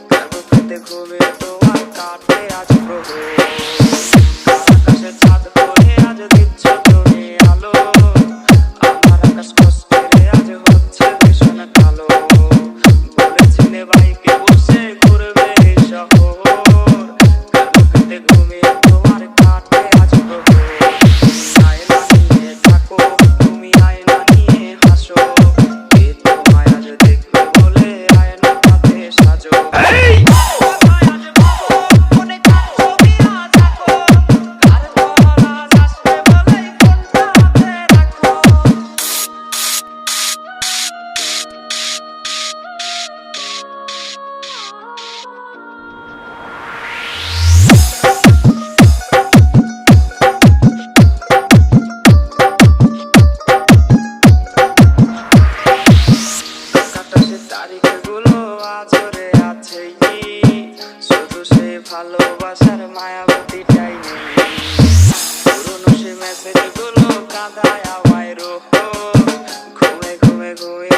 কার বুকেতে ঘুমিয়ে তোমার কাটে আজ প্রহর। আকাশে চাঁদ হয়ে আজ দিচ্ছ তুমি আলো, আমার আকাশ কষ্টে আজ হচ্ছে ভীষণ কালো। বলেছিলে বাইকে বসে ঘুরবে এই শহর, কার বুকেতে ঘুমিয়ে তোমার কাটে আজ প্রহর। আয়না নিয়ে থাকো তুমি, আয়না নিয়ে হাসো, কে তোমায় আজ দেখবে বলে আয়নাটাতে সাজো। কোথায় আজ পাবো মনে কার ছবি আজ আঁকো, কার কল আজ আসবে বলেই ফোনটা হাতে রাখো। কাটা সে তারিখগুলো আজরে আছেই, শুধু সে ভালোবাসার মায়াবতীটাই নেই। পুরনো সে মেসেজগুলো কাঁদায় আমায় রোহ, ঘুমে ঘুমে ঘুমে